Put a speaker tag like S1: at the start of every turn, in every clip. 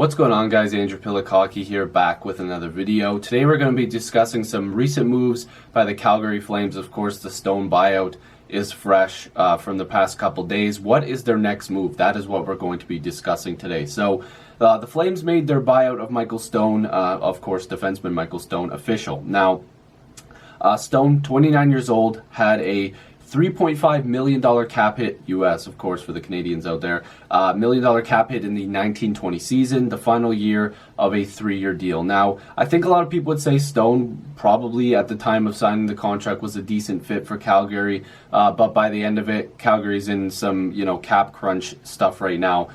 S1: What's going on, guys? Andrew Piluk Hockey here, back with another video. Today we're going to be discussing some recent moves by the Calgary Flames. Of course, the Stone buyout is fresh from the past couple days. What is their next move? That is what we're going to be discussing today. So the Flames made their buyout of Michael Stone, of course, defenseman Michael Stone, official. Now, Stone, 29 years old, had a $3.5 million cap hit, US, of course, for the Canadians out there. $1 million cap hit in the 1920 season, the final year of a 3-year deal. Now, I think a lot of people would say Stone probably at the time of signing the contract was a decent fit for Calgary, but by the end of it, Calgary's in some, cap crunch stuff right now.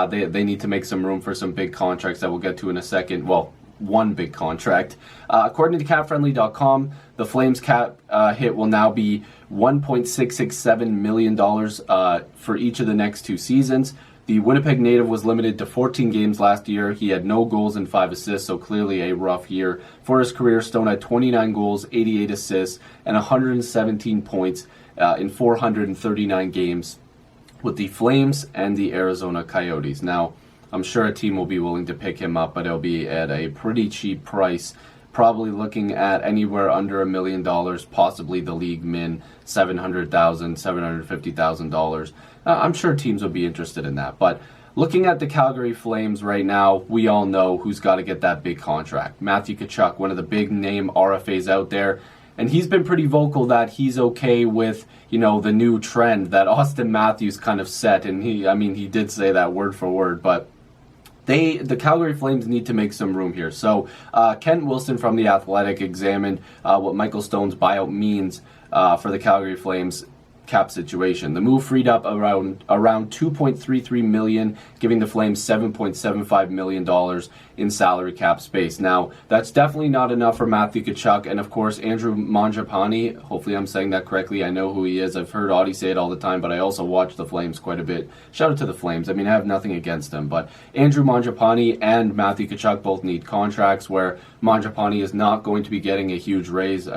S1: They need to make some room for some big contracts that we'll get to in a second. Well, one big contract. According to CapFriendly.com, the Flames cap hit will now be $1.667 million for each of the next 2 seasons. The Winnipeg native was limited to 14 games last year. He had no goals and 5 assists, so clearly a rough year. For his career, Stone had 29 goals, 88 assists, and 117 points in 439 games with the Flames and the Arizona Coyotes. Now, I'm sure a team will be willing to pick him up, but it'll be at a pretty cheap price, probably looking at anywhere under $1 million, possibly the league min $700,000, $750,000. I'm sure teams will be interested in that. But looking at the Calgary Flames right now, we all know who's got to get that big contract. Matthew Tkachuk, one of the big name RFAs out there. And he's been pretty vocal that he's okay with, the new trend that Austin Matthews kind of set. And he did say that word for word, but the Calgary Flames need to make some room here. So Kent Wilson from The Athletic examined what Michael Stone's buyout means for the Calgary Flames cap situation. The move freed up around $2.33 million, giving the Flames $7.75 million in salary cap space. Now, that's definitely not enough for Matthew Tkachuk, and of course, Andrew Mangiapane. Hopefully I'm saying that correctly. I know who he is. I've heard Audie say it all the time, but I also watch the Flames quite a bit. Shout out to the Flames. I have nothing against them, but Andrew Mangiapane and Matthew Tkachuk both need contracts where Mangiapane is not going to be getting a huge raise.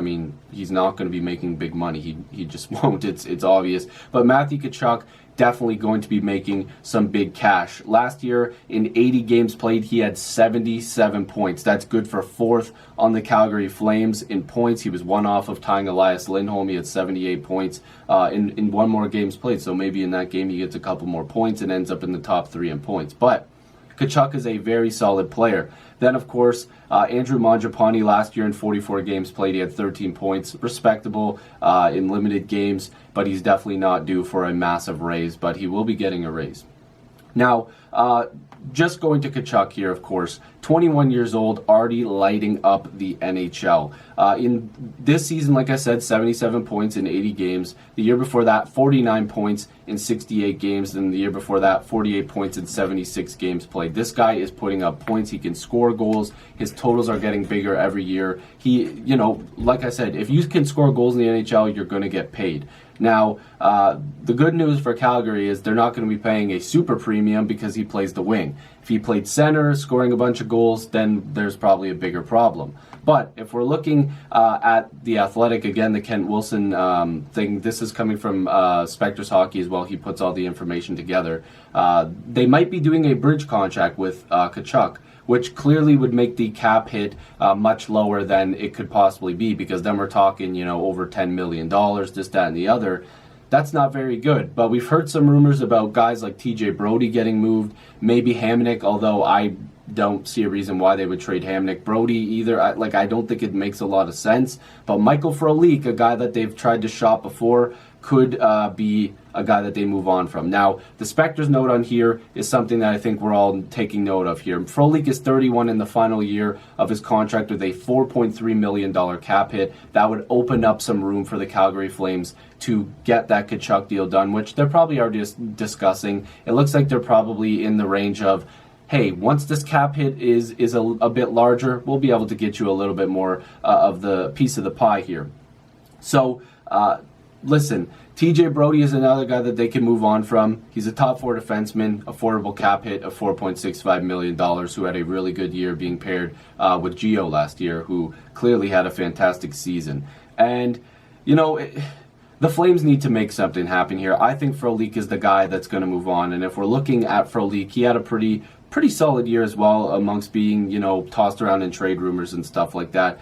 S1: He's not going to be making big money. He just won't. It's obvious. But Matthew Tkachuk definitely going to be making some big cash. Last year, in 80 games played, he had 77 points. That's good for 4th on the Calgary Flames in points. He was one off of tying Elias Lindholm. He had 78 points in one more games played. So maybe in that game he gets a couple more points and ends up in the top 3 in points. But Tkachuk is a very solid player. Then, of course, Andrew Mangiapane last year in 44 games played, he had 13 points. Respectable in limited games, but he's definitely not due for a massive raise, but he will be getting a raise. Now, just going to Tkachuk here, of course, 21 years old, already lighting up the NHL. In this season, like I said, 77 points in 80 games. The year before that, 49 points in 68 games. And the year before that, 48 points in 76 games played. This guy is putting up points. He can score goals. His totals are getting bigger every year. He, like I said, if you can score goals in the NHL, you're going to get paid. Now, the good news for Calgary is they're not going to be paying a super premium because he plays the wing. If he played center, scoring a bunch of goals, then there's probably a bigger problem. But if we're looking at The Athletic, again, the Kent Wilson thing, this is coming from Spectre's Hockey as well. He puts all the information together. They might be doing a bridge contract with Tkachuk, which clearly would make the cap hit much lower than it could possibly be, because then we're talking, over $10 million, this, that, and the other. That's not very good. But we've heard some rumors about guys like TJ Brodie getting moved, maybe Hamonic, although I don't see a reason why they would trade Hamonic. Brodie either, I don't think it makes a lot of sense. But Michael Frolik, a guy that they've tried to shop before, could be a guy that they move on from. Now, the Spectre's note on here is something that I think we're all taking note of here. Frolik is 31 in the final year of his contract with a $4.3 million cap hit. That would open up some room for the Calgary Flames to get that Tkachuk deal done, which they're probably already discussing. It looks like they're probably in the range of, hey, once this cap hit is a bit larger, we'll be able to get you a little bit more of the piece of the pie here. So, listen, TJ Brodie is another guy that they can move on from. He's a top 4 defenseman, affordable cap hit of $4.65 million, who had a really good year being paired with Gio last year, who clearly had a fantastic season. And, the Flames need to make something happen here. I think Frolik is the guy that's going to move on. And if we're looking at Frolik, he had a pretty pretty solid year as well, amongst being, you know, tossed around in trade rumors and stuff like that.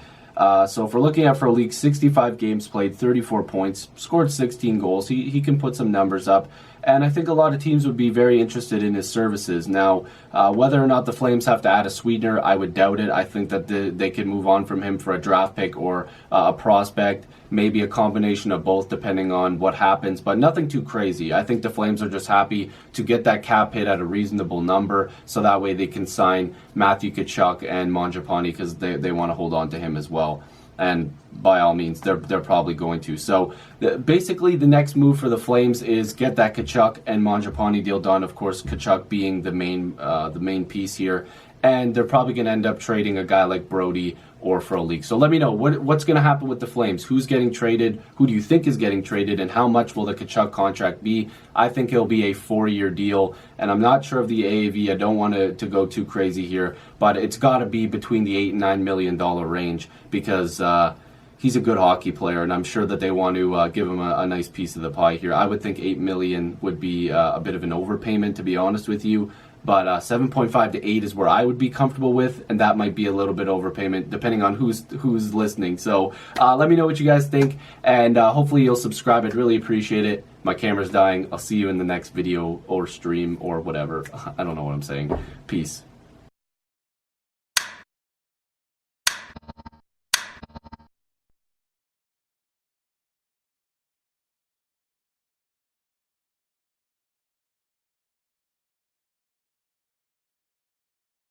S1: So if we're looking at Frolik, 65 games played, 34 points, scored 16 goals. He can put some numbers up. And I think a lot of teams would be very interested in his services. Now, whether or not the Flames have to add a sweetener, I would doubt it. I think that they could move on from him for a draft pick or a prospect, maybe a combination of both depending on what happens, but nothing too crazy. I think the Flames are just happy to get that cap hit at a reasonable number so that way they can sign Matthew Tkachuk and Mangiapane because they want to hold on to him as well. And by all means, they're probably going to. So basically, the next move for the Flames is get that Tkachuk and Mangiapane deal done. Of course, Tkachuk being the main piece here, and they're probably going to end up trading a guy like Brody or Frolik. So let me know what's going to happen with the Flames. Who's getting traded? Who do you think is getting traded? And how much will the Tkachuk contract be? I think it'll be a 4-year deal, and I'm not sure of the AAV. I don't want to go too crazy here, but it's got to be between the $8 and $9 million range because he's a good hockey player, and I'm sure that they want to give him a nice piece of the pie here. I would think $8 million would be a bit of an overpayment, to be honest with you. But 7.5 to 8 is where I would be comfortable with, and that might be a little bit overpayment depending on who's listening. So let me know what you guys think, and hopefully you'll subscribe. I'd really appreciate it. My camera's dying. I'll see you in the next video or stream or whatever. I don't know what I'm saying. Peace.